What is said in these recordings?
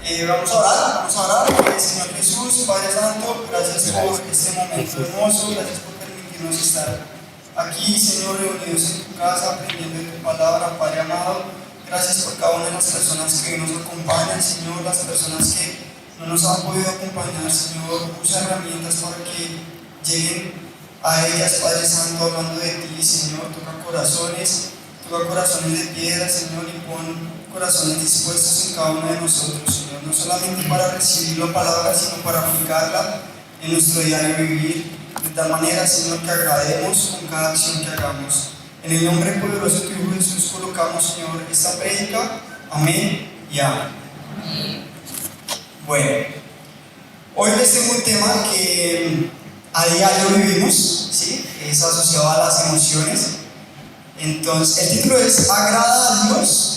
Vamos a orar. Señor Jesús, Padre Santo, gracias por este momento hermoso, gracias por permitirnos estar aquí, Señor, reunidos en tu casa, aprendiendo de tu palabra, Padre amado. Gracias por cada una de las personas que nos acompañan, Señor, las personas que no nos han podido acompañar, Señor. Usa herramientas para que lleguen a ellas, Padre Santo, hablando de ti, Señor. Toca corazones de piedra, Señor, y pon corazones dispuestos en cada uno de nosotros, Señor, no solamente para recibir la palabra, sino para aplicarla en nuestro diario vivir, de tal manera, Señor, que agrademos con cada acción que hagamos. En el nombre poderoso de tu Hijo Jesús colocamos, Señor, esta prédica. Amén y amén. Bueno, hoy les tengo un tema que a diario vivimos, ¿sí? Es asociado a las emociones. Entonces, el título es "Agrada a Dios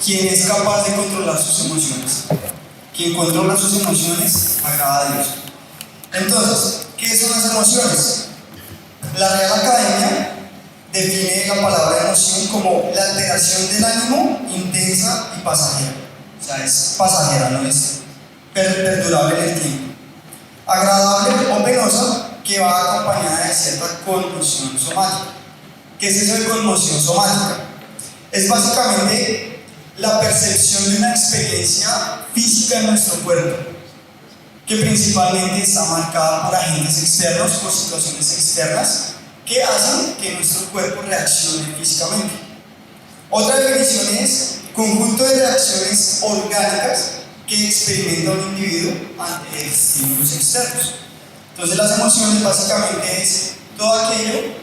quien es capaz de controlar sus emociones". Quien controla sus emociones, agrada a Dios. Entonces, ¿qué son las emociones? La Real Academia define la palabra emoción como la alteración del ánimo intensa y pasajera. O sea, es pasajera, no es perdurable en el tiempo. Agradable o penosa, que va acompañada de cierta conmoción somática. ¿Qué es eso de conmoción somática? Es básicamente la percepción de una experiencia física en nuestro cuerpo, que principalmente está marcada por agentes externos, por situaciones externas, que hacen que nuestro cuerpo reaccione físicamente. Otra definición es conjunto de reacciones orgánicas que experimenta un individuo ante estímulos externos. Entonces, las emociones básicamente es todo aquello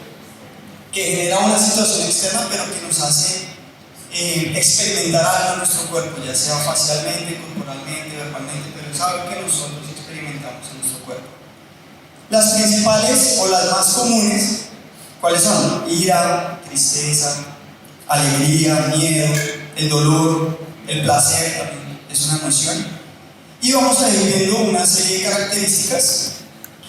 que genera una situación externa, pero que nos hace experimentar algo en nuestro cuerpo, ya sea facialmente, corporalmente, verbalmente, pero es algo que nosotros experimentamos en nuestro cuerpo. Las principales o las más comunes, ¿cuáles son? Ira, tristeza, alegría, miedo, el dolor, el placer, también es una emoción. Y vamos a ir viendo una serie de características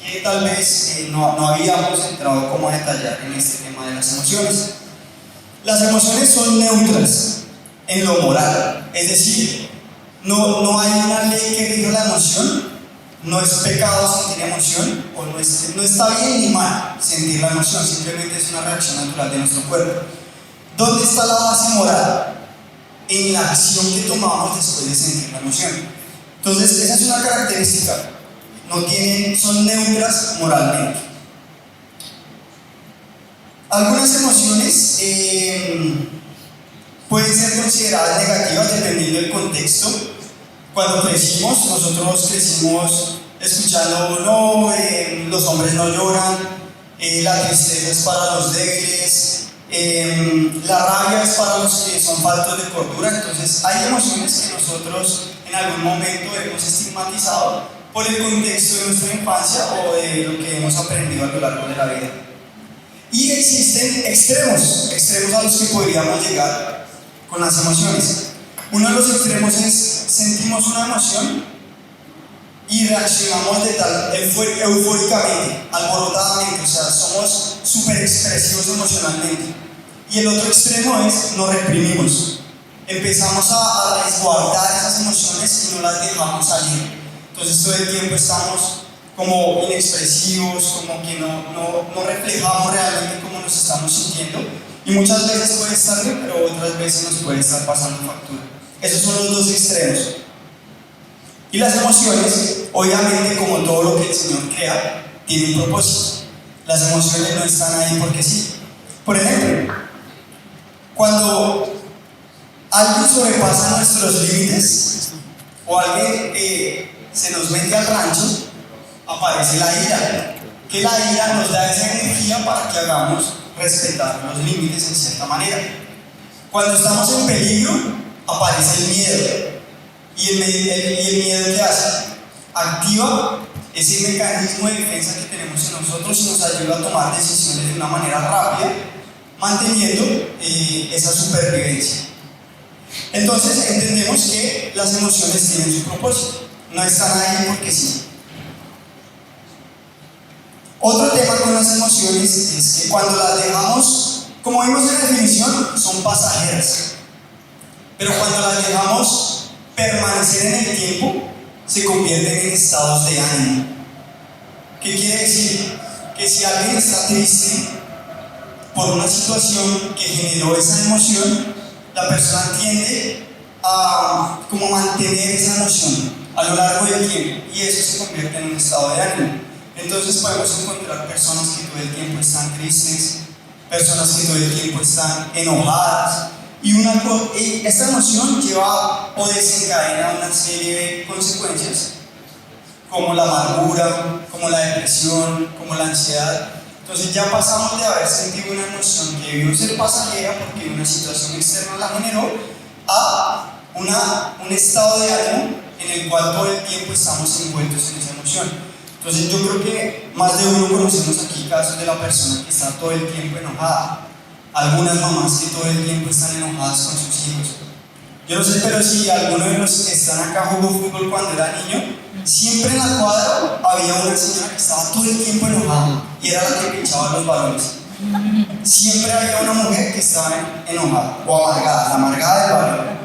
que tal vez no habíamos entrado como a detallar en este tema de las emociones. Las emociones son neutras en lo moral, es decir, no hay una ley que rija la emoción. No es pecado sentir emoción, o no está bien ni mal sentir la emoción, simplemente es una reacción natural de nuestro cuerpo. ¿Dónde está la base moral? En la acción que tomamos después de sentir la emoción. Entonces, esa es una característica. Son neutras moralmente. Algunas emociones pueden ser consideradas negativas dependiendo del contexto. Cuando nosotros crecimos escuchando, no, los hombres no lloran, la tristeza es para los débiles, la rabia es para los que son faltos de cordura. Entonces, hay emociones que nosotros en algún momento hemos estigmatizado por el contexto de nuestra infancia o de lo que hemos aprendido a lo largo de la vida. Y existen extremos a los que podríamos llegar con las emociones. Uno de los extremos es sentimos una emoción y reaccionamos eufóricamente, alborotadamente, o sea, somos súper expresivos emocionalmente. Y el otro extremo es nos reprimimos. Empezamos a resguardar esas emociones y no las dejamos salir. Entonces todo el tiempo estamos como inexpresivos, como que no reflejamos realmente cómo nos estamos sintiendo. Y muchas veces puede estar bien, pero otras veces nos puede estar pasando factura. Esos son los dos extremos. Y las emociones, obviamente, como todo lo que el Señor crea, tienen un propósito. Las emociones no están ahí porque sí. Por ejemplo, cuando alguien sobrepasa nuestros límites o alguien se nos mete al rancho, aparece la ira. Que la ira nos da esa energía para que hagamos respetar los límites en cierta manera. Cuando estamos en peligro, aparece el miedo. ¿Y el miedo qué hace? Activa ese mecanismo de defensa que tenemos en nosotros y nos ayuda a tomar decisiones de una manera rápida, manteniendo esa supervivencia. Entonces entendemos que las emociones tienen su propósito, no están ahí porque sí. Otro tema con las emociones es que cuando las dejamos, como vimos en la definición, son pasajeras. Pero cuando las dejamos permanecer en el tiempo se convierten en estados de ánimo. ¿Qué quiere decir? Que si alguien está triste por una situación que generó esa emoción, la persona tiende a como mantener esa emoción a lo largo del tiempo y eso se convierte en un estado de ánimo. Entonces podemos encontrar personas que todo el tiempo están tristes, personas que todo el tiempo están enojadas y esta emoción lleva o desencadena una serie de consecuencias como la amargura, como la depresión, como la ansiedad. Entonces ya pasamos de haber sentido una emoción que debió ser pasajera porque una situación externa la generó a un estado de ánimo en el cual todo el tiempo estamos envueltos en esa emoción. Entonces yo creo que más de uno conocemos aquí casos de la persona que está todo el tiempo enojada. Algunas mamás que todo el tiempo están enojadas con sus hijos. Yo no sé, pero si alguno de los que están acá jugó fútbol cuando era niño, siempre en la cuadra había una señora que estaba todo el tiempo enojada y era la que pinchaba los balones. Siempre había una mujer que estaba enojada o amargada, la amargada del balón.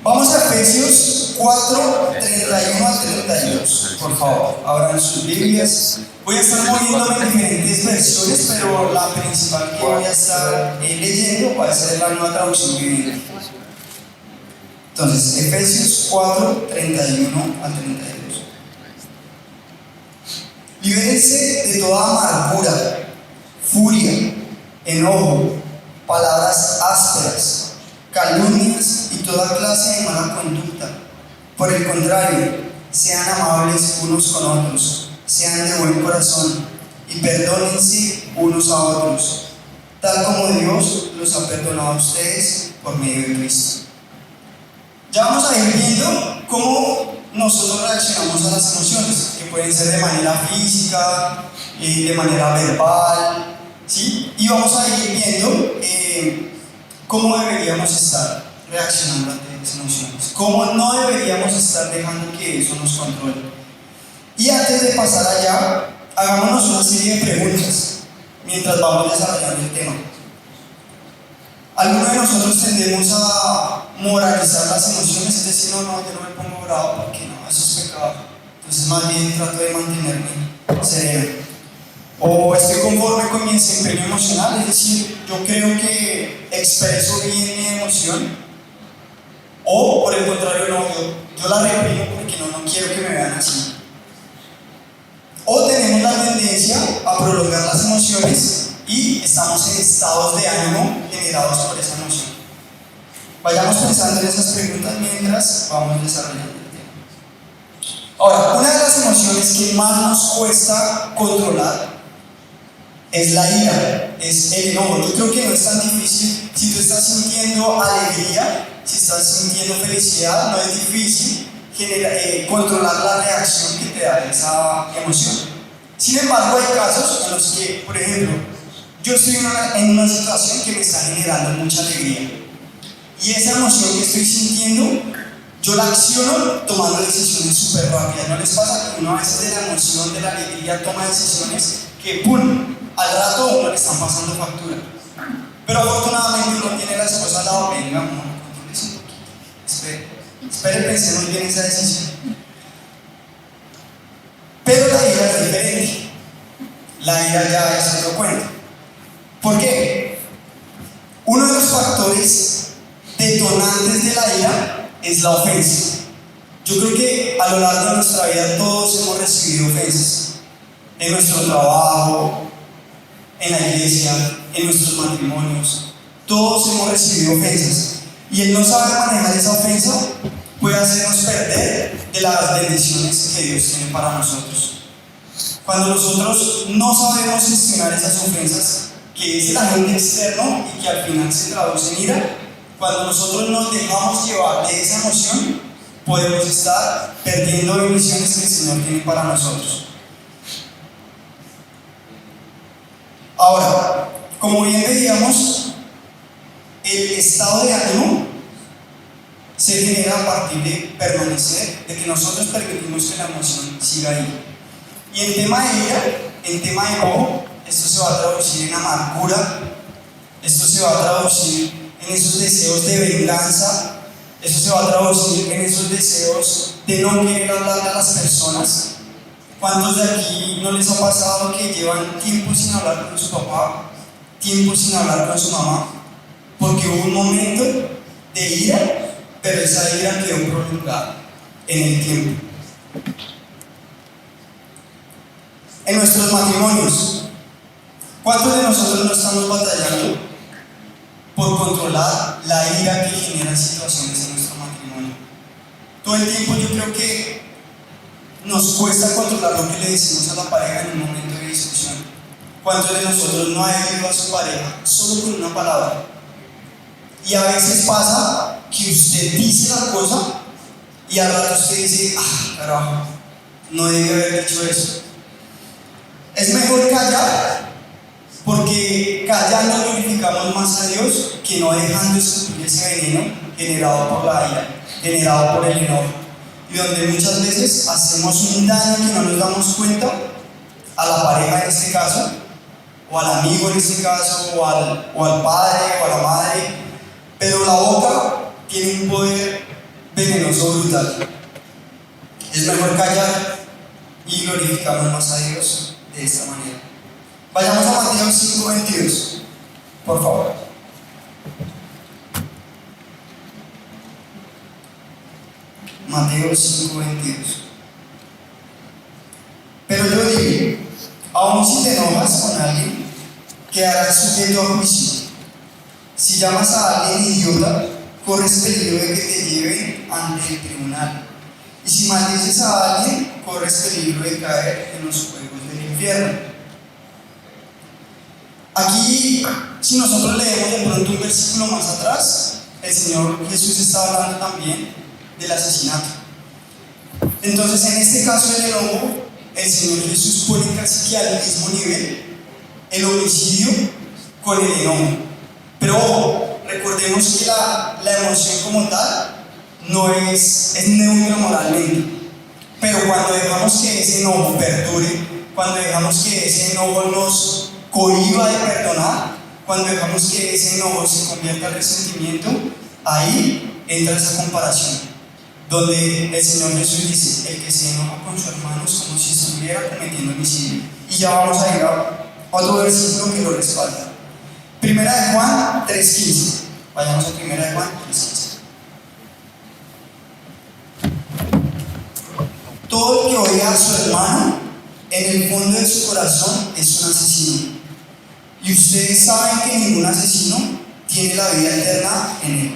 Vamos a Efesios 4, 31 al 32, por favor, abran sus Biblias. Voy a estar moviéndome en diferentes versiones, pero la principal que voy a estar leyendo va a ser la Nueva Traducción Viviente. Entonces, Efesios 4, 31 al 32. Libérense de toda amargura, furia, enojo, palabras ásperas, calumnias y toda clase de mala conducta. Por el contrario, sean amables unos con otros, sean de buen corazón y perdónense unos a otros, tal como Dios los ha perdonado a ustedes por medio de Cristo. Ya vamos a ir viendo cómo nosotros reaccionamos a las emociones, que pueden ser de manera física, de manera verbal, ¿sí? Y vamos a ir viendo cómo deberíamos estar reaccionando ante esas emociones, cómo no deberíamos estar dejando que eso nos controle. Y antes de pasar allá, hagámonos una serie de preguntas mientras vamos desarrollando el tema. Algunos de nosotros tendemos a moralizar las emociones, es decir, no, yo no me pongo bravo porque no, eso es pecado. Entonces más bien trato de mantenerme sereno. O estoy conforme con mi desempeño emocional, es decir, yo creo que expreso bien mi emoción. O por el contrario, no, yo la reprimo porque no quiero que me vean así. O tenemos la tendencia a prolongar las emociones y estamos en estados de ánimo generados por esa emoción. Vayamos pensando en esas preguntas mientras vamos desarrollando el tema. Ahora, una de las emociones que más nos cuesta controlar es la ira, es el enojo. Yo creo que no es tan difícil. Si tú estás sintiendo alegría, si estás sintiendo felicidad, no es difícil controlar la reacción que te da esa emoción. Sin embargo, hay casos en los que, por ejemplo, yo estoy en una situación que me está generando mucha alegría y esa emoción que estoy sintiendo, yo la acciono tomando decisiones súper rápidas. ¿No les pasa que uno a veces de la emoción, de la alegría, toma decisiones que, ¡pum!, al rato a uno le están pasando factura? Pero afortunadamente uno tiene las cosas al lado, venga, no controles un poquito, espere, pensemos bien esa decisión. Pero la ira es diferente. La ira ya es otro cuento. ¿Por qué? Uno de los factores detonantes de la ira es la ofensa. Yo creo que a lo largo de nuestra vida todos hemos recibido ofensas. En nuestro trabajo, en la iglesia, en nuestros matrimonios. Todos hemos recibido ofensas. Y el no saber manejar esa ofensa puede hacernos perder de las bendiciones que Dios tiene para nosotros. Cuando nosotros no sabemos gestionar esas ofensas, que es el agente externo y que al final se traduce en ira, cuando nosotros nos dejamos llevar de esa emoción, podemos estar perdiendo bendiciones que el Señor tiene para nosotros. Ahora, como bien veíamos, el estado de ánimo se genera a partir de permanecer, de que nosotros permitimos que la emoción siga ahí. Y en tema de ira, en tema de enojo, esto se va a traducir en amargura, esto se va a traducir en esos deseos de venganza, Eso se va a traducir en esos deseos de no querer hablarle a las personas. ¿Cuántos de aquí no les ha pasado que llevan tiempo sin hablar con su papá, tiempo sin hablar con su mamá? Porque hubo un momento de ira, pero esa ira quedó prolongada en el tiempo. En nuestros matrimonios, ¿cuántos de nosotros no estamos batallando por controlar la ira que generan situaciones en nuestro matrimonio? Todo el tiempo yo creo que nos cuesta controlar lo que le decimos a la pareja en un momento de discusión. ¿Cuántos de nosotros no ha herido a su pareja solo con una palabra? Y a veces pasa que usted dice la cosa y al rato usted dice, carajo, no debí haber dicho eso. Es mejor callar, porque callando glorificamos más a Dios que no dejando escupir ese veneno generado por la ira, generado por el enojo, y donde muchas veces hacemos un daño que no nos damos cuenta a la pareja en este caso, o al amigo en este caso, o al padre o a la madre, pero la boca tiene un poder venenoso brutal. Es mejor callar y glorificamos más a Dios de esta manera. Vayamos a Mateo 5:22, por favor. Mateo 5:22. Pero yo digo, aun si te enojas con alguien, quedarás sujeto a juicio. Si llamas a alguien idiota, corres peligro de que te lleven ante el tribunal. Y si maldices a alguien, corres peligro de caer en los fuegos del infierno. Aquí, si nosotros leemos de pronto un versículo más atrás, el Señor Jesús está hablando también del asesinato. Entonces, en este caso del enojo, el Señor Jesús pone casi que al mismo nivel el homicidio con el enojo. Pero ojo, recordemos que la emoción como tal no es neutra moralmente. Pero cuando dejamos que ese enojo perdure, cuando dejamos que ese enojo nos cohiba de perdonar, cuando dejamos que ese enojo se convierta en resentimiento, ahí entra esa comparación, donde el Señor Jesús dice: el que se enoja con su hermano es como si estuviera cometiendo homicidio. Y ya vamos a ir a otro versículo que lo respalda. Primera de Juan 3:15. Vayamos a Primera de Juan 3:15. Todo el que odia a su hermano, en el fondo de su corazón es un asesino. Y ustedes saben que ningún asesino tiene la vida eterna en él.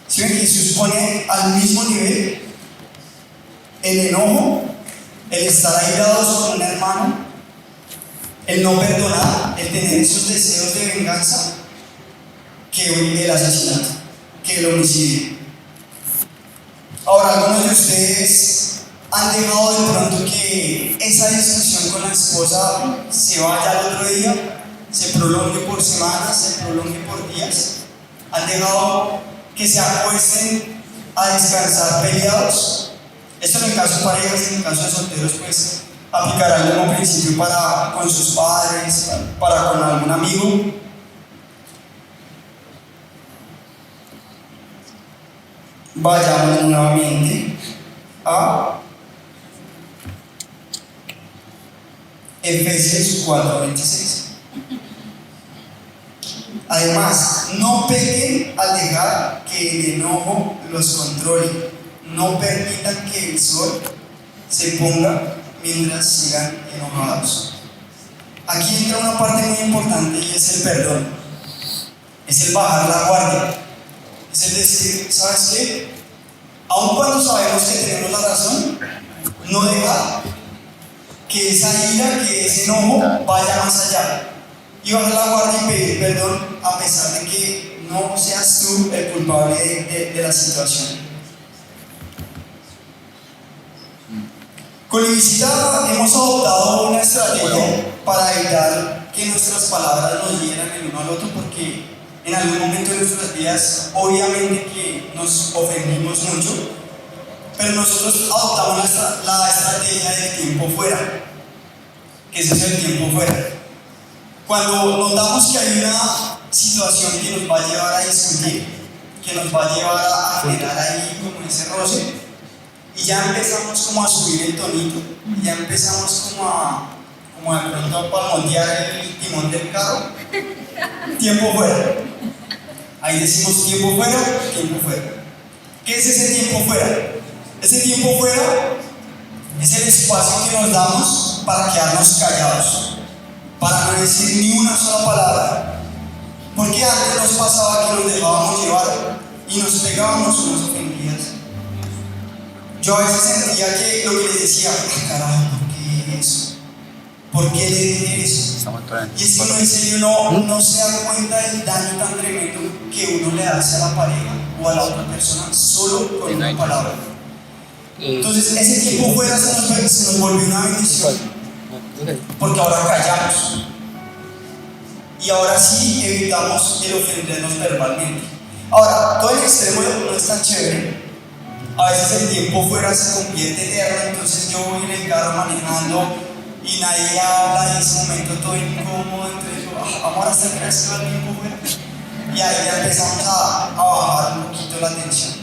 ¿Sí ven? Jesús pone al mismo nivel el enojo, el estar airados con un hermano, el no perdonar, el tener esos deseos de venganza, que el asesinato, que el homicidio. Ahora, algunos de ustedes han dejado de pronto que esa discusión con la esposa se vaya al otro día, se prolongue por semanas, se prolongue por días. Han dejado que se acuesten a descansar peleados. Esto en el caso de parejas, en el caso de solteros, pues aplicará el mismo principio para con sus padres, para con algún amigo. Vayamos nuevamente a Efesios 4:26. Además, no pequen al dejar que el enojo los controle. No permitan que el sol se ponga mientras sigan enojados. Aquí entra una parte muy importante y es el perdón. Es el bajar la guardia. Es el decir, ¿sabes qué? Aun cuando sabemos que tenemos la razón, no dejar que esa ira, que ese enojo vaya más allá. Y bajar la guardia y pedir perdón a pesar de que no seas tú el culpable de la situación. Con Ivisita hemos adoptado una estrategia para evitar que nuestras palabras nos hieran el uno al otro, porque en algún momento de nuestras vidas, obviamente que nos ofendimos mucho, pero nosotros adoptamos la estrategia del tiempo fuera, que ese es el tiempo fuera. Cuando notamos que hay una situación que nos va a llevar a discutir, que nos va a llevar a generar ahí como ese roce, y ya empezamos como a subir el tonito, y ya empezamos como de pronto a palmotear el timón del carro. Tiempo fuera. Ahí decimos tiempo fuera, tiempo fuera. ¿Qué es ese tiempo fuera? Ese tiempo fuera es el espacio que nos damos para quedarnos callados, para no decir ni una sola palabra. Porque antes nos pasaba que nos dejábamos llevar y nos pegábamos unas ofendidas. Yo a veces sentía que lo que les decía, carajo, ¿por qué eso? ¿Por qué le dije eso? Y es que uno en serio no se da cuenta del daño tan tremendo que uno le hace a la pareja o a la otra persona solo con una palabra. Entonces ese tiempo fuera se nos volvió una bendición, porque ahora callamos y ahora sí evitamos el ofendernos verbalmente. Ahora, todo el extremo no es tan chévere. A veces el tiempo fuera se convierte eterno, entonces yo voy en el carro manejando y nadie habla, y en ese momento todo incómodo, entonces yo, vamos a hacer que el tiempo fuera. Y ahí ya empezamos a bajar un poquito la tensión.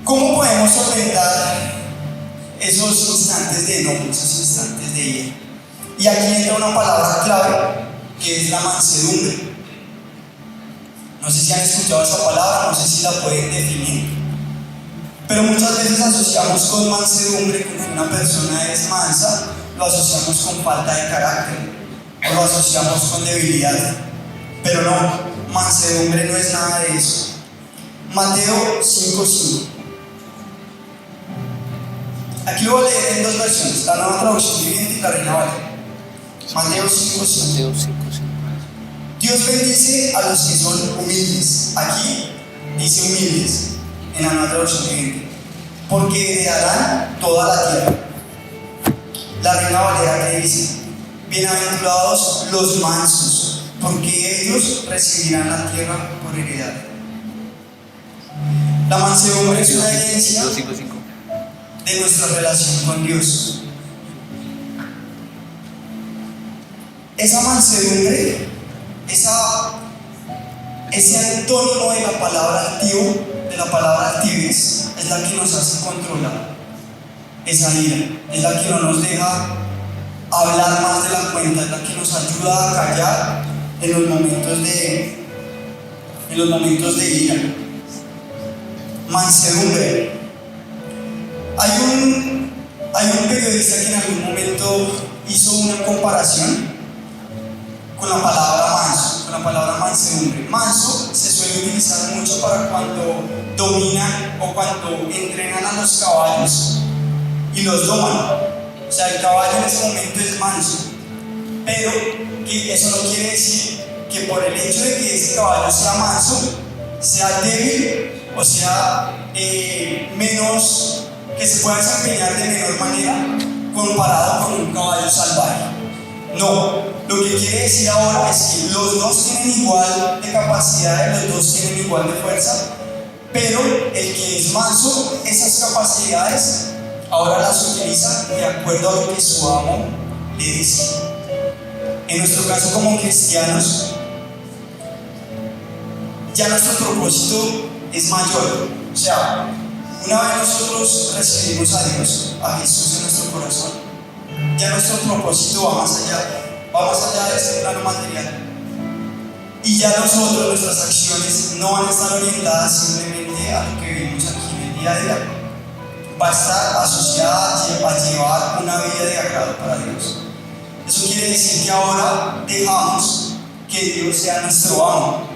¿Cómo podemos solventar esos instantes de enojo, esos instantes de ira? Y aquí entra una palabra clave, que es la mansedumbre. No sé si han escuchado esa palabra, no sé si la pueden definir. Pero muchas veces asociamos con mansedumbre, con que una persona es mansa, lo asociamos con falta de carácter, o lo asociamos con debilidad. Pero no, mansedumbre no es nada de eso. Mateo 5:5. Aquí lo voy a leer en dos versiones, la Nueva Traducción Viviente y la Reina Valera. Mateo 5:5. Dios bendice a los que son humildes. Aquí dice humildes, en la Nueva Traducción Viviente, porque heredarán toda la tierra. La Reina Valera que dice, bienaventurados los mansos, porque ellos recibirán la tierra por heredad. La mansedumbre es una evidencia de nuestra relación con Dios. Esa mansedumbre, ese antónimo de la palabra altivo, de la palabra altivez, es la que nos hace controlar esa ira, es la que no nos deja hablar más de la cuenta, es la que nos ayuda a callar en los momentos de ira. Mansedumbre. Hay un periodista que en algún momento hizo una comparación con la palabra manso, con la palabra mansedumbre. Manso se suele utilizar mucho para cuando dominan o cuando entrenan a los caballos y los doman. O sea, el caballo en ese momento es manso, pero que eso no quiere decir que por el hecho de que ese caballo sea manso, sea débil o sea menos, que se pueda desempeñar de menor manera comparado con un caballo salvaje. No, lo que quiere decir ahora es que los dos tienen igual de capacidades, los dos tienen igual de fuerza, pero el que es manso, esas capacidades ahora las utiliza de acuerdo a lo que su amo le dice. En nuestro caso como cristianos, ya nuestro propósito es mayor. O sea, una vez nosotros recibimos a Dios, a Jesús en nuestro corazón, ya nuestro propósito va más allá de este plano material. Y ya nosotros, nuestras acciones no van a estar orientadas simplemente a lo que vivimos aquí en el día a día. Va a estar asociada a llevar una vida de agrado para Dios. Eso quiere decir que ahora dejamos que Dios sea nuestro amo.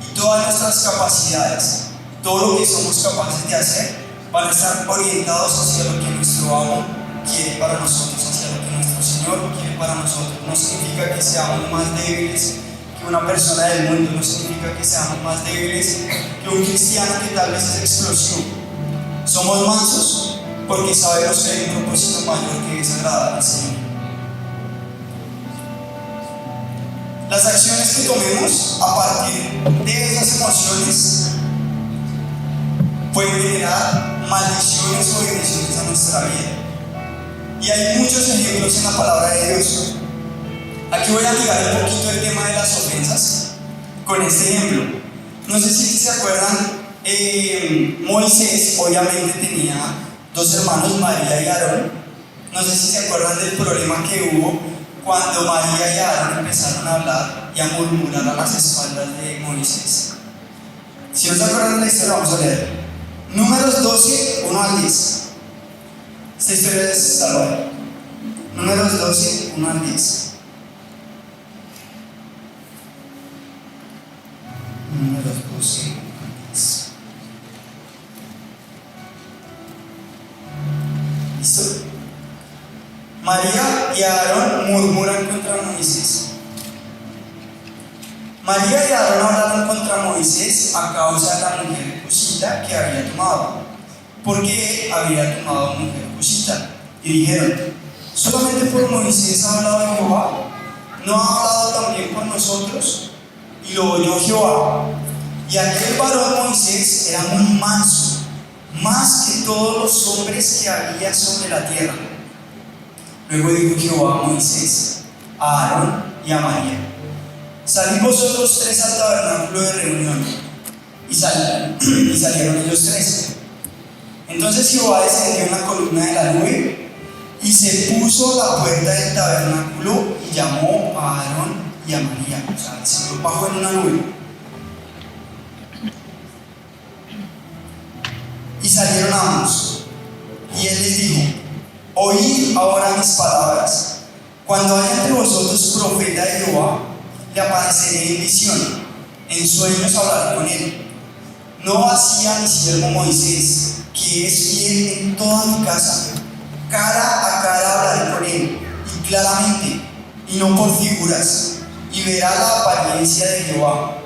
Y todas nuestras capacidades, todo lo que somos capaces de hacer, van a estar orientados hacia lo que nuestro amo quiere para nosotros, hacia lo que nuestro Señor quiere para nosotros. No significa que seamos más débiles que una persona del mundo, no significa que seamos más débiles que un cristiano que tal vez es explosivo. Somos mansos porque sabemos que hay un propósito mayor que es agradar al Señor. Las acciones que tomemos a partir de esas emociones pueden generar maldiciones o bendiciones a nuestra vida. Y hay muchos ejemplos en la palabra de Dios. Aquí voy a ligar un poquito el tema de las ofensas con este ejemplo. No sé si se acuerdan, Moisés obviamente tenía dos hermanos, María y Aarón. No sé si se acuerdan del problema que hubo cuando María y Aarón empezaron a hablar y a murmurar a las espaldas de Moisés. Si no se acuerdan de la historia, vamos a leer. Números 12, 1 al 10. Esta historia es salvada. Números 12, 1 al 10. Números 12, 1 al 10. ¿Listo? María y Aarón murmuran contra Moisés. María y Aarón hablaron contra Moisés a causa de la mujer cushita que había tomado, porque había tomado mujer cushita. Y dijeron: ¿solamente por Moisés ha hablado Jehová? ¿No ha hablado también por nosotros? Y lo oyó Jehová. Y aquel varón Moisés era muy manso, más que todos los hombres que había sobre la tierra. Luego dijo Jehová a Moisés, a Aarón y a María: salid vosotros tres al tabernáculo de reunión. Y salieron ellos tres. Entonces Jehová descendió en la columna de la nube y se puso a la puerta del tabernáculo y llamó a Aarón y a María. O sea, se bajó en una nube. Y salieron ambos. Y él les dijo: oíd ahora mis palabras. Cuando haya entre vosotros profeta de Jehová, le apareceré en visión, en sueños hablaré con él. No hacía mi siervo Moisés, que es fiel en toda mi casa. Cara a cara hablaré con él, y claramente, y no por figuras, y verá la apariencia de Jehová.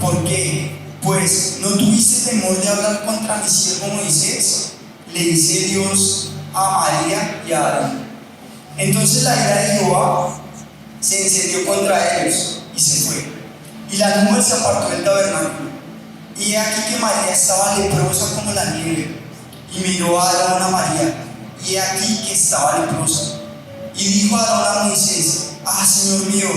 ¿Por qué? Pues, ¿no tuviste temor de hablar contra mi siervo Moisés? Le dice Dios a María y a Aarón. Entonces la ira de Jehová se encendió contra ellos y se fue. Y la nube se apartó del tabernáculo. Y he aquí que María estaba leprosa como la nieve. Y miró a Aarón a María, y he aquí que estaba leprosa. Y dijo Aarón a Moisés: ah, Señor mío,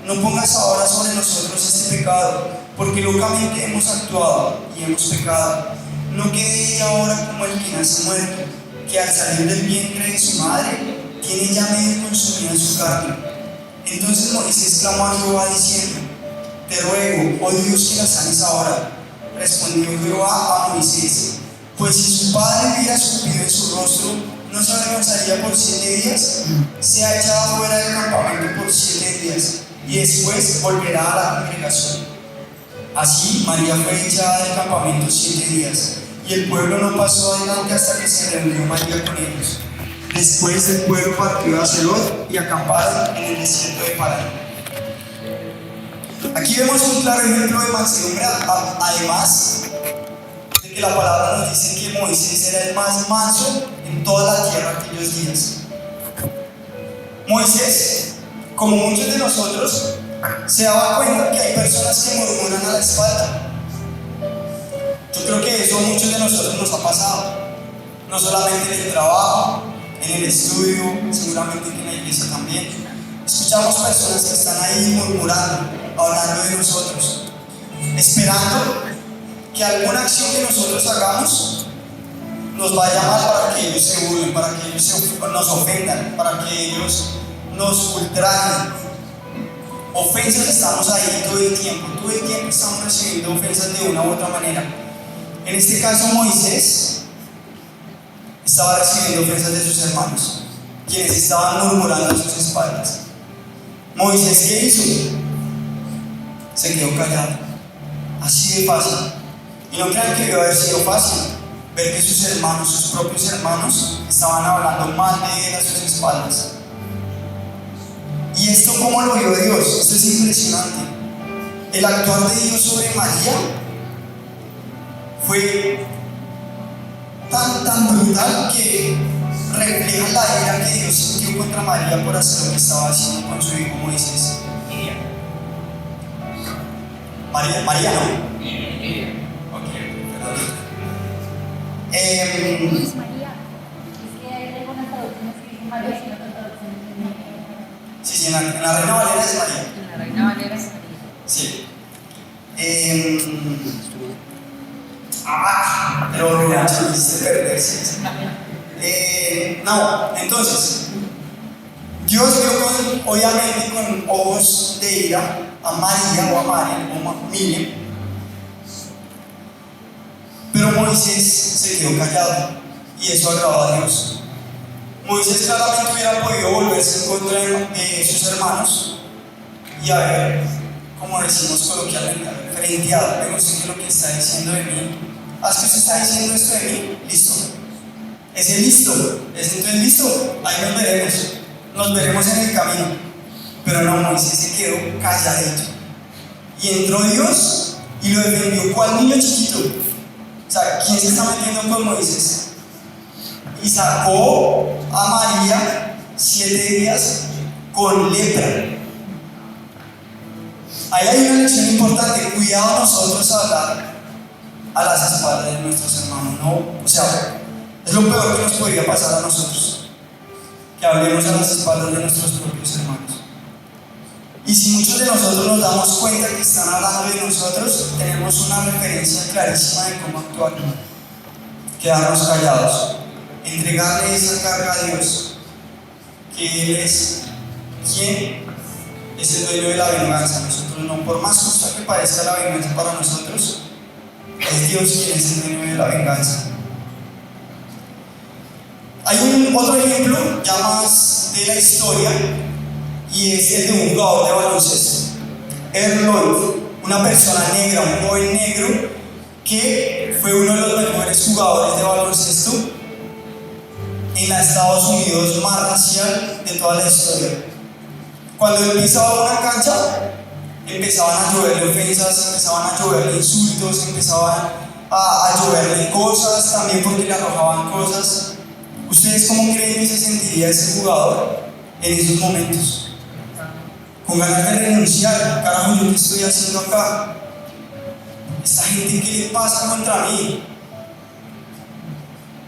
no pongas ahora sobre nosotros este pecado, porque locamente hemos actuado y hemos pecado. No quede ella ahora como el que nace muerto, que al salir del vientre de su madre tiene ya medio consumida su carne. Entonces Moisés clamó a Jehová diciendo: te ruego, oh Dios, que la sanes ahora. Respondió Jehová a Moisés: pues si su padre hubiera escupido en su rostro, ¿no se avergonzaría por 7 días? Sea echada fuera del campamento por 7 días, y después volverá a la congregación. Así María fue echada del campamento 7 días, y el pueblo no pasó adelante hasta que se reunió María con ellos. Después el pueblo partió a Selot y acamparon en el desierto de Parán. Aquí vemos un claro ejemplo de mansedumbre, además de que la palabra nos dice que Moisés era el más manso en toda la tierra aquellos días. Moisés, como muchos de nosotros, se daba cuenta que hay personas que murmuran a la espalda. Yo creo que eso a muchos de nosotros nos ha pasado, no solamente en el trabajo, en el estudio, seguramente que en la iglesia también. Escuchamos personas que están ahí murmurando, hablando de nosotros, esperando que alguna acción que nosotros hagamos nos vaya mal para que ellos se burlen, para que ellos nos ofendan, para que ellos nos ultrajen. Ofensas estamos ahí todo el tiempo estamos recibiendo ofensas de una u otra manera. En este caso Moisés estaba recibiendo ofensas de sus hermanos, quienes estaban murmurando a sus espaldas. Moisés, ¿qué hizo? Se quedó callado, así de fácil. Y no crean que debió haber sido fácil ver que sus hermanos, sus propios hermanos, estaban hablando mal de él a sus espaldas. ¿Y esto cómo lo vio Dios? Esto es impresionante. El actuar de Dios sobre María fue tan brutal que refleja la ira que Dios sintió contra María por hacer lo que estaba haciendo con su hijo Moisés. María no. Ok, perdón. Luis María, es que hay algunas traducciones que dicen María, sino que traducciones Sí, sí, en la Reina Valera es María. En la Reina Valera es María. Sí. Pero me chiste perderse. No, entonces, Dios vio obviamente con ojos de ira a María o a María o a Miriam, pero Moisés se quedó callado y eso agradó a Dios. Moisés claramente hubiera podido volverse en contra de sus hermanos y haber, como decimos coloquialmente, frenteado. Pero sé que lo que está diciendo de mí, ¿haz que usted está diciendo esto de mí? Listo. Ese listo, ese entonces listo, ahí nos veremos en el camino. Pero no, Moisés se quedó calladito. Y entró Dios y lo defendió. ¿Cuál niño chiquito? O sea, ¿quién se está metiendo con Moisés? Y sacó a María 7 días con lepra. Ahí hay una lección importante. Cuidado nosotros hablar a las espaldas de nuestros hermanos. No, o sea, es lo peor que nos podría pasar a nosotros, que hablemos a las espaldas de nuestros propios hermanos. Y si muchos de nosotros nos damos cuenta que están hablando de nosotros, tenemos una referencia clarísima de cómo actuar. Quedarnos callados, entregarle esa carga a Dios, que Él es quien es el dueño de la venganza. Nosotros no, por más justa que parezca la venganza para nosotros, es Dios quien es el dueño de la venganza. Hay otro ejemplo ya más de la historia y es el de un jugador de baloncesto, Earl Lloyd, una persona negra, un joven negro que fue uno de los mejores jugadores de baloncesto en los Estados Unidos más racial de toda la historia. Cuando él pisaba una cancha, empezaban a lloverle ofensas, empezaban a lloverle insultos, empezaban a lloverle cosas, también porque le arrojaban cosas. ¿Ustedes cómo creen que se sentiría ese jugador en esos momentos? Con ganas de renunciar. Carajo, ¿yo qué estoy haciendo acá? ¿Esta gente qué le pasa contra mí?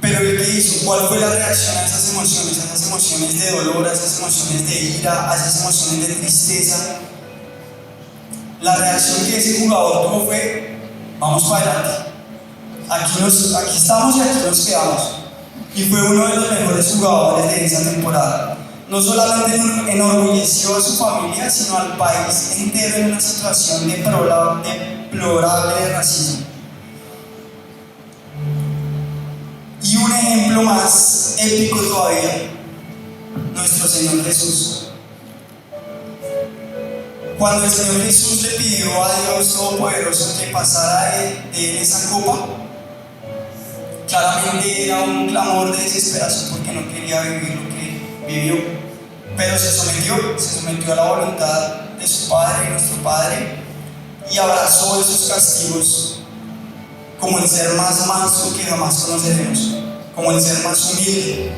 Pero ¿el qué hizo? ¿Cuál fue la reacción a esas emociones de dolor, a esas emociones de ira, a esas emociones de tristeza? La reacción que ese jugador tuvo fue: vamos para adelante. Aquí estamos y aquí nos quedamos. Y fue uno de los mejores jugadores de esa temporada. No solamente enorgulleció a su familia, sino al país entero en una situación deplorable de racismo. Y un ejemplo más épico todavía, nuestro Señor Jesús. Cuando el Señor Jesús le pidió a Dios Todopoderoso que pasara de esa copa, claramente era un clamor de desesperación porque no quería vivir lo que vivió, pero se sometió a la voluntad de su Padre, nuestro Padre, y abrazó esos castigos como el ser más manso que jamás conoceremos, como el ser más humilde.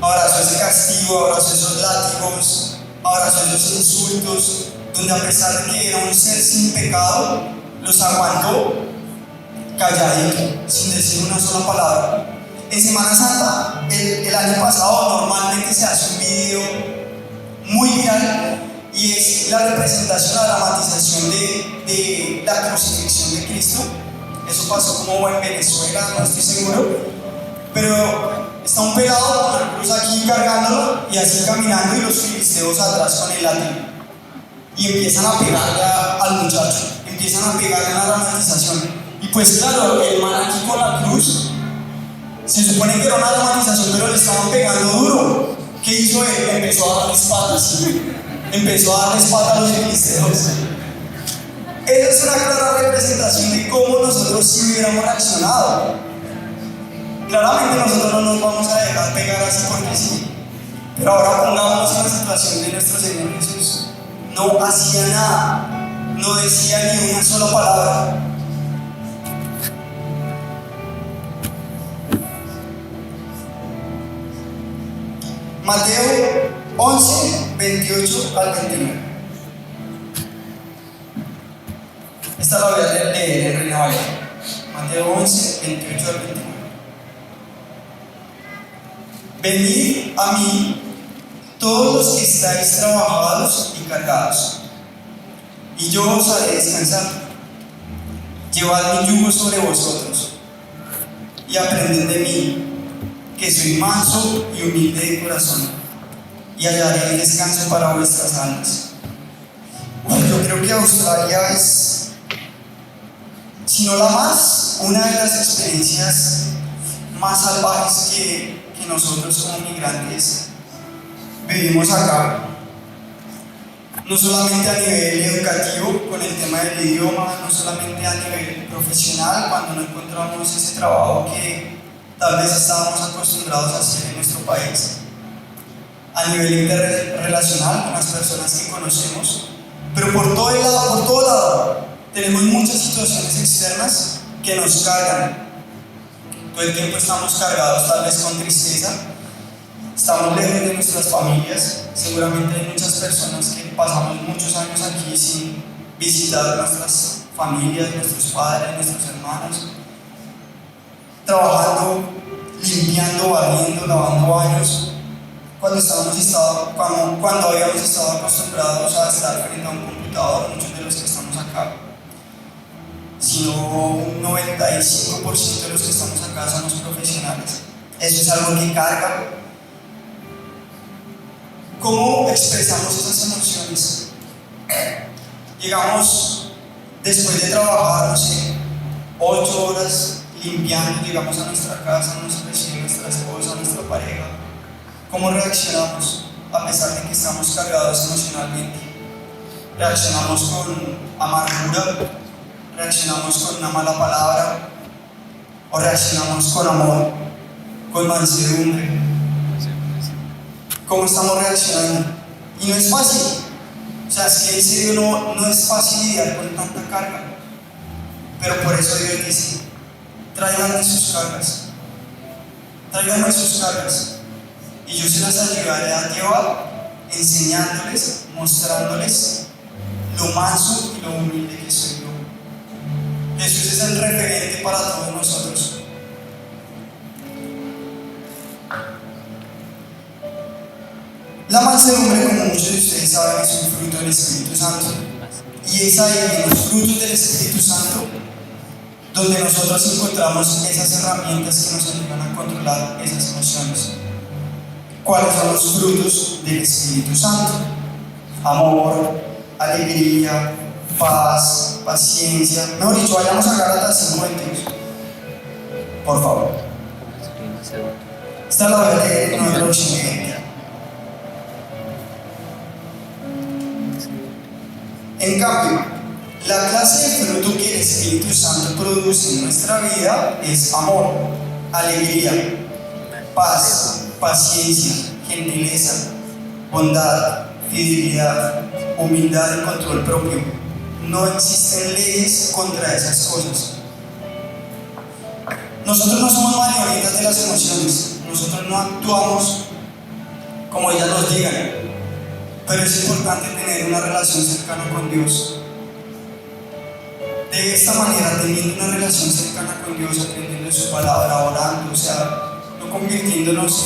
Abrazó ese castigo, abrazó esos látigos, abrazó esos insultos, donde a pesar de que era un ser sin pecado, los aguantó calladito, sin decir una sola palabra. En Semana Santa, el año pasado, normalmente se hace un video muy viral y es la representación, la dramatización de la crucifixión de Cristo. Eso pasó como en Venezuela, no estoy seguro, pero está un pelado con la cruz aquí cargándolo y así caminando y los filisteos atrás con el látigo. Y empiezan a pegarle al muchacho, empiezan a pegarle en la dramatización. Y pues claro, el man aquí con la cruz, se supone que era una dramatización, pero le estaban pegando duro. ¿Qué hizo él? Empezó a darles patas, empezó a darles patas a los filisteos. Esa es una clara representación de cómo nosotros si hubiéramos reaccionado. Claramente nosotros no nos vamos a dejar pegar así porque sí. Pero ahora pongámonos en la situación de nuestro Señor Jesús. No hacía nada, no decía ni una sola palabra. Mateo 11, 28 al 29. Esta la voy a leer en Reina Valera. Mateo 11, 28 al 29. Venid a mí todos los que estáis trabajados y cargados, y yo os haré descansar. Llevad mi yugo sobre vosotros y aprended de mí, que soy manso y humilde de corazón, y hallaré descanso para vuestras almas. Yo creo que Australia es, si no la más, una de las experiencias más salvajes que nosotros como migrantes vivimos acá. No solamente a nivel educativo, con el tema del idioma, no solamente a nivel profesional, cuando no encontramos ese trabajo que tal vez estábamos acostumbrados a hacer en nuestro país, a nivel interrelacional con las personas que conocemos, pero por todo lado, tenemos muchas situaciones externas que nos cargan. Todo el tiempo estamos cargados tal vez con tristeza, estamos lejos de nuestras familias. Seguramente hay muchas personas que pasamos muchos años aquí sin visitar a nuestras familias, nuestros padres, nuestros hermanos, trabajando, limpiando, barriendo, lavando baños, cuando habíamos estado acostumbrados a estar frente a un computador, muchos de los que estamos acá, sino un 95% de los que estamos acá somos profesionales. Eso es algo que carga. ¿Cómo expresamos esas emociones? Llegamos después de trabajar, no sé, 8 horas limpiando, llegamos a nuestra casa, nos recibe nuestra esposa, nuestra pareja. ¿Cómo reaccionamos a pesar de que estamos cargados emocionalmente? ¿Reaccionamos con amargura? ¿Reaccionamos con una mala palabra? ¿O reaccionamos con amor, con mansedumbre? ¿Cómo estamos reaccionando? Y no es fácil. O sea, es que en serio no es fácil lidiar con tanta carga. Pero por eso Dios dice: tráiganme sus cargas. Tráiganme sus cargas. Y yo se las ayudaré a llevar, enseñándoles, mostrándoles lo manso y lo humilde que soy yo. Jesús es el referente para todos nosotros. La mansedumbre, como muchos de ustedes saben, es un fruto del Espíritu Santo. Y es ahí, en los frutos del Espíritu Santo, donde nosotros encontramos esas herramientas que nos ayudan a controlar esas emociones. ¿Cuáles son los frutos del Espíritu Santo? Amor, alegría, paz, paciencia. Mejor dicho, vayamos a Gálatas 5:22. Por favor. Esta la voy a leer en nuestro occidente. En cambio, la clase de fruto que el Espíritu Santo produce en nuestra vida es amor, alegría, paz, paciencia, gentileza, bondad, fidelidad, humildad y control propio. No existen leyes contra esas cosas. Nosotros no somos marionetas de las emociones. Nosotros no actuamos como ellas nos digan. Pero es importante tener una relación cercana con Dios. De esta manera, teniendo una relación cercana con Dios, aprendiendo de su palabra, orando, o sea, no convirtiéndonos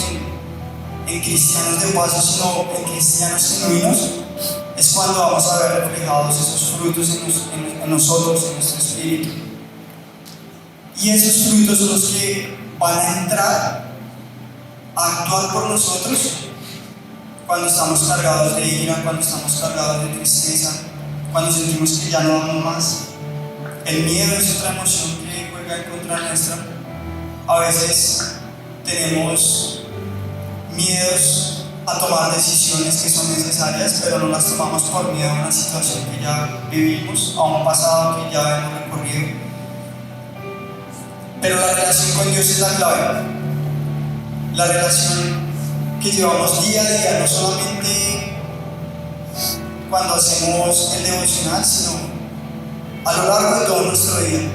en cristianos de paso, sino en cristianos genuinos, es cuando vamos a ver reflejados esos frutos en nosotros, en nuestro espíritu. Y esos frutos son los que van a entrar a actuar por nosotros cuando estamos cargados de ira, cuando estamos cargados de tristeza, cuando sentimos que ya no vamos más. El miedo es otra emoción que juega en contra nuestra. A veces tenemos miedos a tomar decisiones que son necesarias, pero no las tomamos por miedo a una situación que ya vivimos, a un pasado que ya hemos recorrido. Pero la relación con Dios es la clave. La relación que llevamos día a día, no solamente cuando hacemos el devocional, sino a lo largo de todo nuestro día.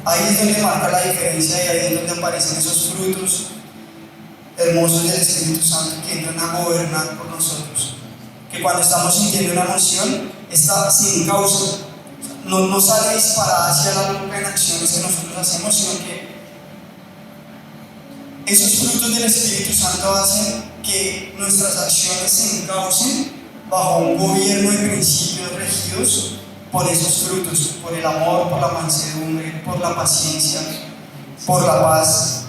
Ahí es donde marca la diferencia y ahí es donde aparecen esos frutos hermosos del Espíritu Santo que entran a gobernar por nosotros. Que cuando estamos sintiendo una emoción, está sin causa. No sale disparada hacia la boca en acciones que nosotros hacemos, sino que esos frutos del Espíritu Santo hacen que nuestras acciones se encaucen bajo un gobierno de principios regidos por esos frutos, por el amor, por la mansedumbre, por la paciencia, por la paz.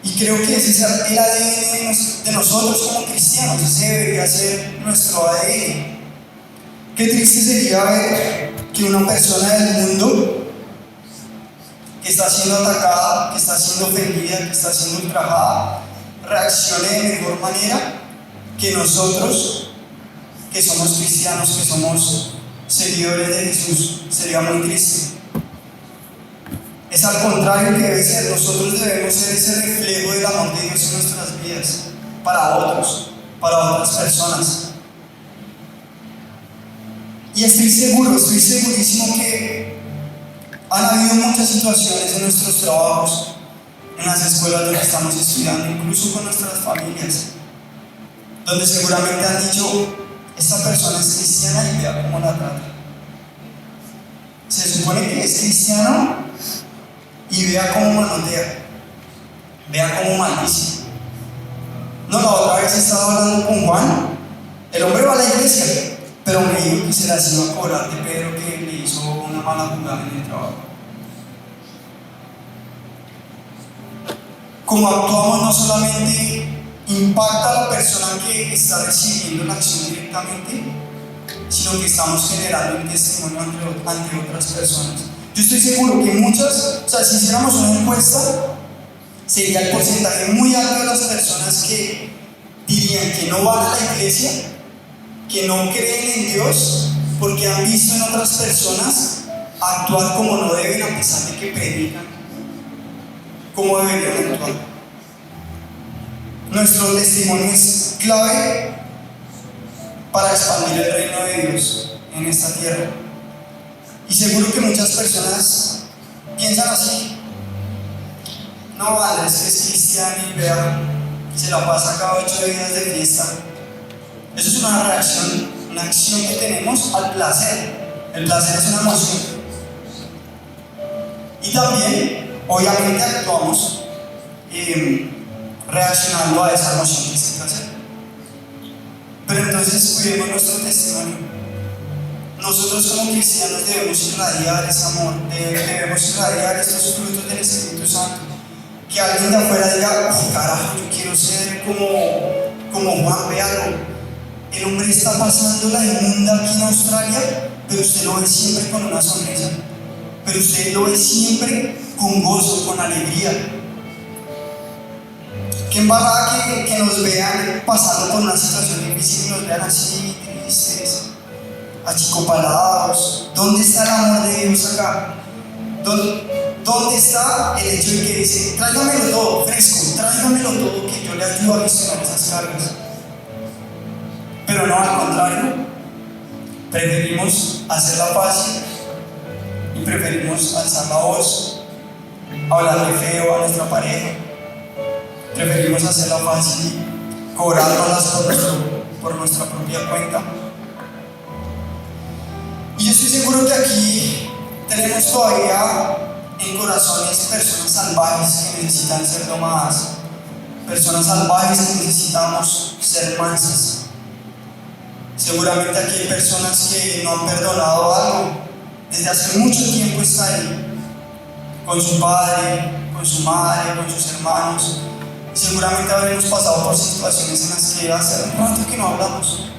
Y creo que ese es el ADN de nosotros como cristianos, ese debería ser nuestro ADN. Qué triste sería ver que una persona del mundo que está siendo atacada, que está siendo ofendida, que está siendo ultrajada, reaccione de mejor manera que nosotros, que somos cristianos, que somos seguidores de Jesús. Sería muy triste. Es al contrario que debe ser. Nosotros debemos ser ese reflejo del amor de Dios en nuestras vidas, para otros, para otras personas. Y estoy segurísimo que han habido muchas situaciones en nuestros trabajos, en las escuelas donde estamos estudiando, incluso con nuestras familias, donde seguramente han dicho: esta persona es cristiana y vea cómo la trata. Se supone que es cristiano y vea cómo manotea, vea cómo maldice. No, la otra vez estaba hablando con Juan, el hombre va a la iglesia, pero me dijo que se las iba a cobrar de Pedro, que le hizo una mala jugada en el trabajo. Como actuamos no solamente impacta a la persona que está recibiendo la acción directamente, sino que estamos generando un testimonio ante otras personas. Yo estoy seguro que si hiciéramos una encuesta, sería el porcentaje muy alto de las personas que dirían que no van a la iglesia, que no creen en Dios, porque han visto en otras personas actuar como no deben, a pesar de que predican cómo deberían actuar. Nuestro testimonio es clave para expandir el reino de Dios en esta tierra. Y seguro que muchas personas piensan así: no, Andrés es cristiano y vea, se la pasa cada 8 días de fiesta. Eso es una reacción, una acción que tenemos al placer. El placer es una emoción. Y también, obviamente, actuamos reaccionando a esa emoción que es el placer. Pero entonces cuidemos nuestro testimonio. Nosotros como cristianos debemos irradiar ese amor, debemos irradiar estos frutos del Espíritu Santo. Que alguien de afuera diga: oh, carajo, yo quiero ser como Juan, véalo. El hombre está pasando la inmunda aquí en Australia, pero usted lo ve siempre con una sonrisa. Pero usted lo ve siempre con gozo, con alegría. Qué embarrada que nos vean pasando por una situación difícil y nos vean así, tristes, achicopalados. ¿Dónde está el amor de Dios acá? ¿Dónde está el hecho de que dice: tráigamelo todo fresco, tráigamelo todo, que yo le ayudo a gestionar esas cargas? Pero no, al contrario, preferimos hacerla fácil y preferimos alzar la voz, hablarle feo a nuestra pareja, preferimos hacerla fácil, cobrándolas por nuestra propia cuenta. Y yo estoy seguro que aquí tenemos todavía en corazones personas salvajes que necesitan ser domadas, personas salvajes que necesitamos ser mansas. Seguramente aquí hay personas que no han perdonado algo, desde hace mucho tiempo está ahí, con su padre, con su madre, con sus hermanos. Seguramente habremos pasado por situaciones en las que hace un rato que no hablamos.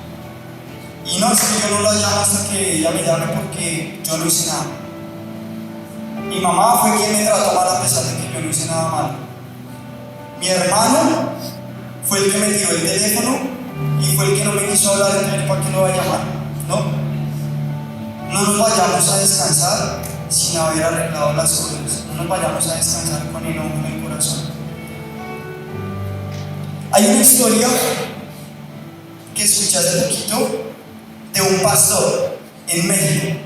Y no es que yo no la llamo hasta que ella me llame, porque yo no hice nada. Mi mamá fue quien me trató mal a pesar de que yo no hice nada malo. Mi hermano fue el que me tiró el teléfono y fue el que no me quiso hablar, entonces ¿para qué lo va a llamar? No nos vayamos a descansar sin haber arreglado las cosas. No nos vayamos a descansar con enojo en el corazón. Hay una historia que escuché hace poquito de un pastor en México.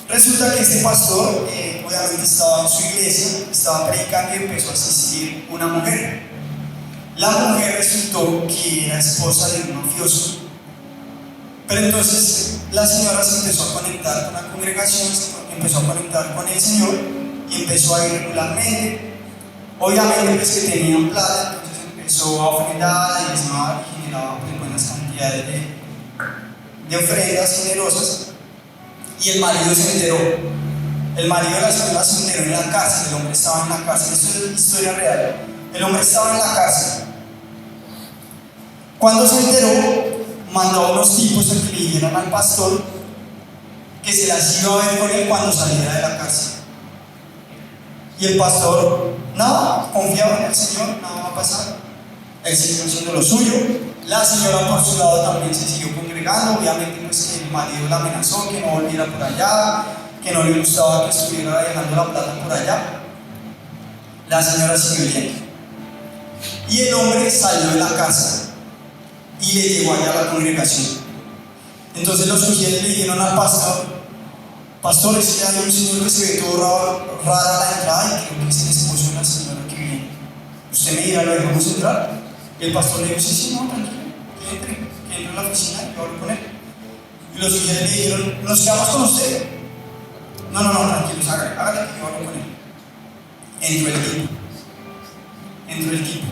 Resulta que este pastor obviamente estaba en su iglesia, estaba predicando y empezó a asistir una mujer. La mujer resultó que era esposa de un mafioso. Pero entonces la señora se empezó a conectar con la congregación, empezó a conectar con el Señor y empezó a ir regularmente. Obviamente pues que tenían plata, entonces empezó a ofrendar y diezmar y generaba pues buenas cantidades de ofrendas generosas. Y el marido se enteró. El marido de la señora se enteró en la cárcel. El hombre estaba en la cárcel. Esto es historia real. El hombre estaba en la cárcel. Cuando se enteró, mandó a unos tipos a que le dijeran al pastor que se las iba a ver con él cuando saliera de la cárcel. Y el pastor, nada, confiaba en el Señor, nada va a pasar. Él siguió haciendo lo suyo. La señora por su lado también se siguió congregando. Obviamente pues que el marido la amenazó que no volviera por allá, que no le gustaba que estuviera dejando la plata por allá. La señora siguió yendo. Y el hombre salió de la casa y le llegó allá a la congregación. Entonces los sugieres le dijeron al pastor: pastor, es que hay un señor que se ve todo raro a la entrada y creo que es el esposo de la señora que viene. Usted me dirá, ¿lo dejamos entrar? Y el pastor le dijo: sí, sí, no, tranquilo, que entre en la oficina y yo hablo con él. Y los sugieres le dijeron: ¿nos quedamos con usted? No, tranquilos, hágale que yo hablo con él. Entró el tipo.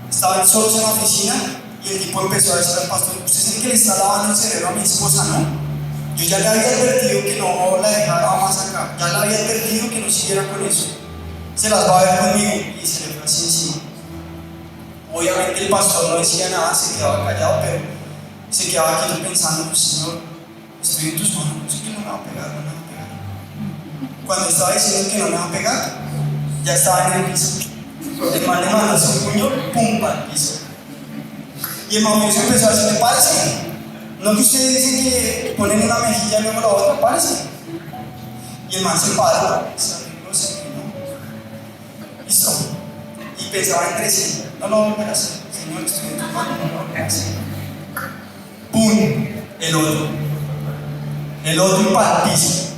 Estaban solos en la oficina y el tipo empezó a decir al pastor: ¿usted es el que le está lavando el cerebro a mi esposa? No. Yo ya le había advertido que no la dejara más acá. Ya le había advertido que no siguiera con eso. Se las va a ver conmigo. Y se le fue así encima. Obviamente el pastor no decía nada, se quedaba callado, pero se quedaba quieto pensando: pues Señor, estoy en tus manos, no sé que no me va a pegar, no me va a pegar. Cuando estaba diciendo que no me va a pegar, ya estaba en el piso. El man le mandó su puño, pum, para el piso. Y el mafioso empezó a decirle: párese. No que ustedes dicen que ponen una mejilla y luego la otra, párese. Y el man se paró, se arregló, se inclinó. Listo. Y pensaba entre sí: no lo volveré a hacer, Señor, estoy en tu mano, no lo volveré a hacer. ¡Pum! El otro y para el piso.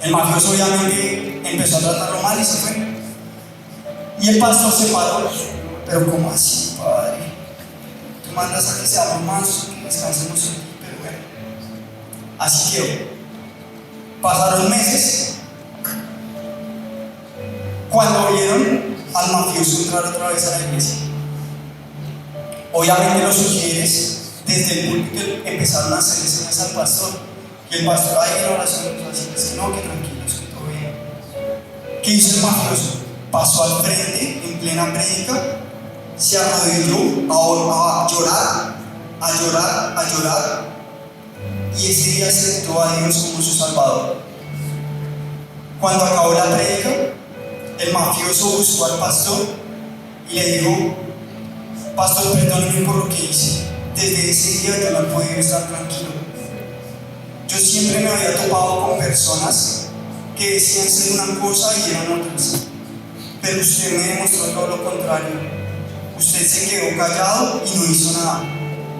El mafioso obviamente empezó a tratarlo mal y se fue. Y el pastor se paró: pero ¿cómo así, padre? Tú mandas a que seamos mansos, que descansemos en ti, pero bueno. Así quedó. Pasaron meses. Cuando vieron al mafioso entrar otra vez a la iglesia, obviamente los sugieres desde el púlpito empezaron a hacerle señas al pastor. Y el pastor ahí en oración empezó a decirles que no, que tranquilos, que todo bien. ¿Qué hizo el mafioso? Pasó al frente en plena prédica, se arrodilló a llorar, y ese día aceptó a Dios como su Salvador. Cuando acabó la prédica, el mafioso buscó al pastor y le dijo: pastor, perdóneme por lo que hice. Desde ese día yo no he podido estar tranquilo. Yo siempre me había topado con personas que decían ser una cosa y eran otras. Pero usted me demostró todo lo contrario. Usted se quedó callado y no hizo nada.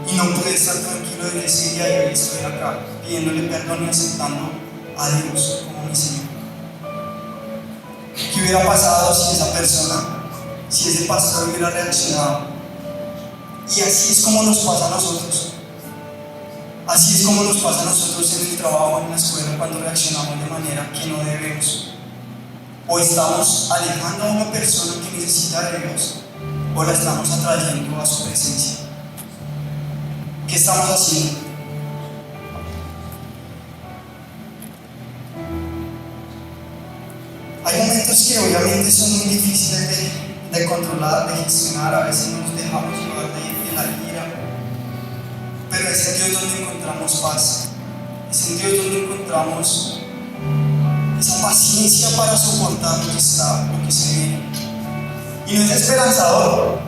Y no pude estar tranquilo desde ese día y hoy estoy acá pidiéndole perdón y aceptando a Dios como mi Señor. ¿Qué hubiera pasado si esa persona, si ese pastor hubiera reaccionado? Y así es como nos pasa a nosotros. Así es como nos pasa a nosotros en el trabajo, en la escuela, cuando reaccionamos de manera que no debemos. O estamos alejando a una persona que necesita de Dios, o la estamos atrayendo a su presencia. ¿Qué estamos haciendo? Hay momentos que obviamente son muy difíciles de controlar, de gestionar. A veces nos dejamos llevar de la ira, pero es en Dios donde encontramos paz, es en Dios donde encontramos esa paciencia para soportar lo que se viene. Y no es esperanzador,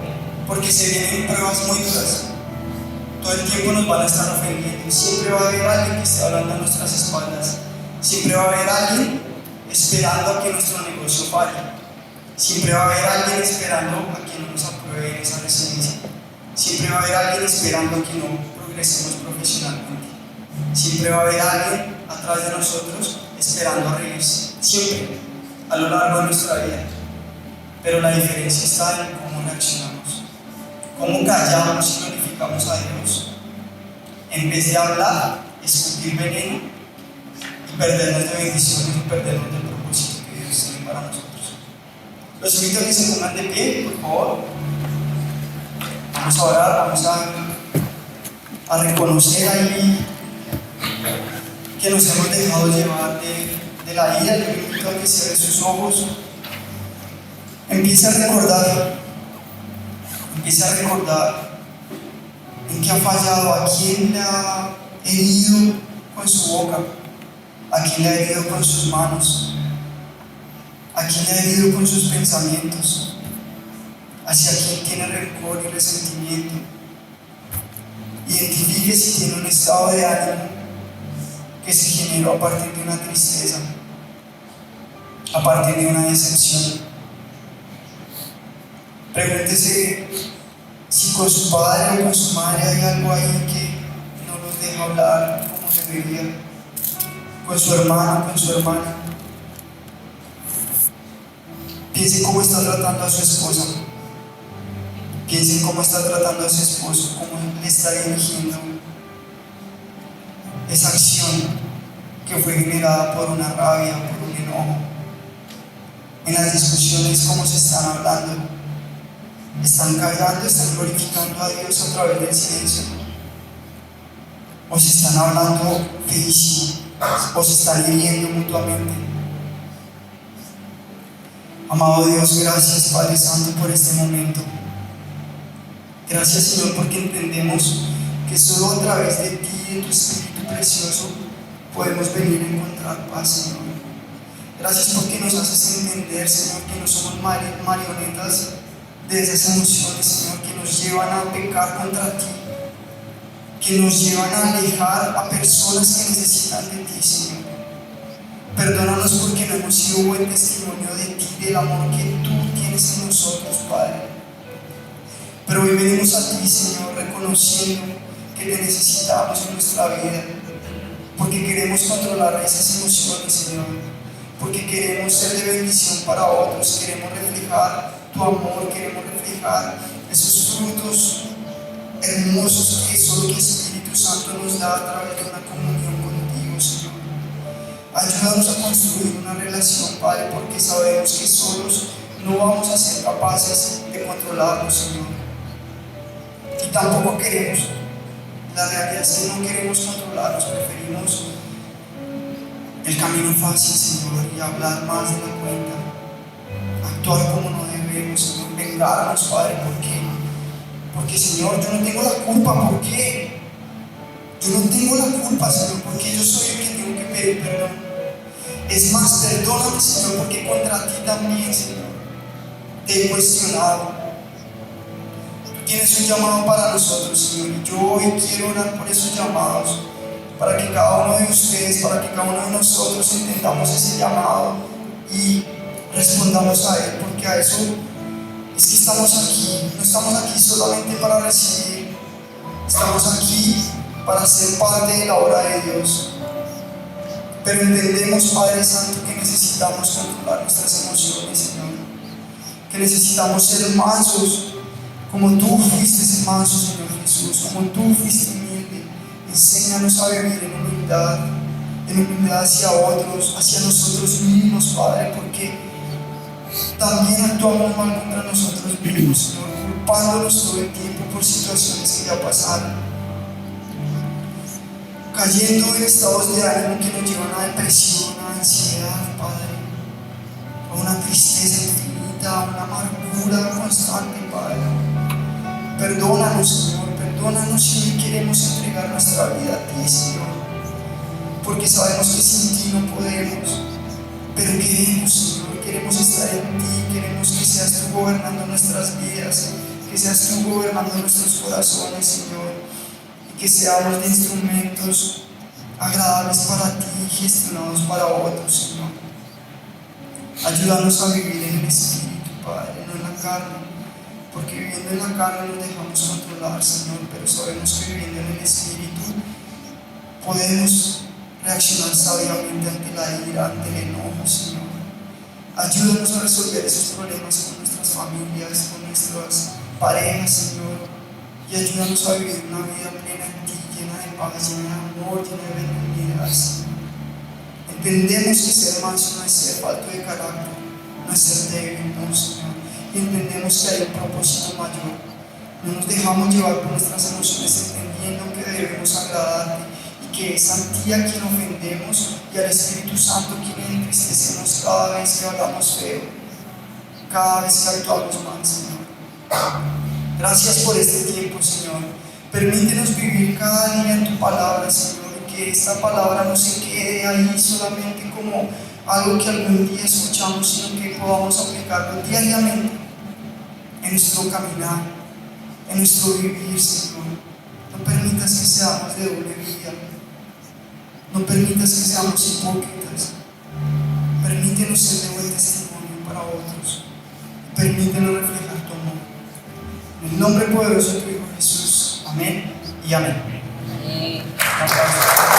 porque se vienen pruebas muy duras. Todo el tiempo nos van a estar ofendiendo. Siempre va a haber alguien que esté hablando a nuestras espaldas. Siempre va a haber alguien esperando a que nuestro negocio falle. Siempre va a haber alguien esperando a que no nos aprueben esa residencia. Siempre va a haber alguien esperando a que no progresemos profesionalmente. Siempre va a haber alguien atrás de nosotros esperando a reírse. Siempre, a lo largo de nuestra vida. Pero la diferencia está en cómo reaccionamos. Cómo callamos y glorificamos a Dios. En vez de hablar, escupir veneno y perdernos de bendiciones y perdernos del propósito que Dios tiene para nosotros. Los invito a que se pongan de pie, por favor. Vamos a orar, vamos a reconocer ahí que nos hemos dejado llevar de la ira. Yo invito a que cierre sus ojos. Empiece a recordar en qué ha fallado, a quién le ha herido con su boca, a quién le ha herido con sus manos, a quién le ha herido con sus pensamientos, hacia quién tiene rencor y resentimiento. Identifique si tiene un estado de ánimo que se generó a partir de una tristeza, a partir de una decepción. Pregúntese si con su padre o con su madre hay algo ahí que no los deja hablar como debería, con su hermano, con su hermana. Piense cómo está tratando a su esposa, piense cómo está tratando a su esposo, cómo le está dirigiendo esa acción que fue generada por una rabia, por un enojo. En las discusiones, cómo se están hablando. ¿Están callando, están glorificando a Dios a través del silencio? ¿O se están hablando feísimo? ¿O se están hiriendo mutuamente? Amado Dios, gracias Padre Santo por este momento. Gracias Señor porque entendemos que solo a través de ti y de tu Espíritu precioso podemos venir a encontrar paz, Señor. Gracias porque nos haces entender, Señor, que no somos marionetas de esas emociones, Señor, que nos llevan a pecar contra ti, que nos llevan a alejar a personas que necesitan de ti, Señor. Perdónanos porque no hemos sido buen testimonio de ti, del amor que tú tienes en nosotros, Padre. Pero hoy venimos a ti, Señor, reconociendo que te necesitamos en nuestra vida, porque queremos controlar esas emociones, Señor, porque queremos ser de bendición para otros, queremos reflejar tu amor, queremos reflejar esos frutos hermosos que solo tu Espíritu Santo nos da a través de una comunión contigo, Señor. Ayúdanos a construir una relación, Padre, porque sabemos que solos no vamos a ser capaces de controlarnos, Señor. Y tampoco queremos, la realidad es que no queremos controlarnos, preferimos el camino fácil, Señor, y hablar más de la cuenta, actuar como no debemos, Señor, vengarnos, Padre. ¿Por qué? Porque, Señor, yo no tengo la culpa. ¿Por qué? Yo no tengo la culpa, Señor, porque yo soy el que tengo que pedir perdón. Es más, perdóname, Señor, porque contra ti también, Señor, te he cuestionado. Tú tienes un llamado para nosotros, Señor, y yo hoy quiero orar por esos llamados, para que cada uno de ustedes, para que cada uno de nosotros entendamos ese llamado y respondamos a él, porque a eso es que estamos aquí. No estamos aquí solamente para recibir, estamos aquí para ser parte de la obra de Dios. Pero entendemos, Padre Santo, que necesitamos controlar nuestras emociones, Señor, que necesitamos ser mansos, como tú fuiste manso, Señor Jesús, como tú fuiste humilde. Enséñanos a vivir en humildad hacia otros, hacia nosotros mismos, Padre, porque también actuamos mal contra nosotros mismos, Señor, culpándonos todo el tiempo por situaciones que ya pasaron, cayendo en estados de ánimo que nos llevan a depresión, a ansiedad, Padre, a una tristeza infinita, a una amargura constante, Padre. Perdónanos, Señor, perdónanos si queremos entregar nuestra vida a ti, Señor, porque sabemos que sin ti no podemos, pero queremos, Señor, queremos estar en ti, queremos que seas tú gobernando nuestras vidas, que seas tú gobernando nuestros corazones, Señor, y que seamos de instrumentos agradables para ti y gestionados para otros, Señor. Ayúdanos a vivir en el Espíritu, Padre, no en la carne, porque viviendo en la carne nos dejamos controlar, Señor, pero sabemos que viviendo en el Espíritu podemos reaccionar sabiamente ante la ira, ante el enojo, Señor. Ayúdanos a resolver esos problemas con nuestras familias, con nuestras parejas, Señor, y ayúdanos a vivir una vida plena en ti, llena de paz, llena de amor, llena de benignidad, Señor. Entendemos que ser manso no es ser falto de carácter, no es ser débil, no, Señor. Y entendemos que hay un propósito mayor. No nos dejamos llevar por nuestras emociones, entendiendo que debemos agradarte y que es a ti a quien ofendemos y al Espíritu Santo quien entristecemos cada vez que hablamos feo, cada vez que actuamos mal, Señor. Gracias por este tiempo, Señor. Permítenos vivir cada día en tu palabra, Señor, y que esta palabra no se quede ahí solamente como algo que algún día escuchamos, sino que podamos aplicarlo diariamente en nuestro caminar, en nuestro vivir, Señor. No permitas que seamos de doble vida, no permitas que seamos hipócritas. Permítenos ser de buen testimonio para otros, permítenos reflejar tu amor. En el nombre poderoso de tu Hijo Jesús, amén y amén. Amén.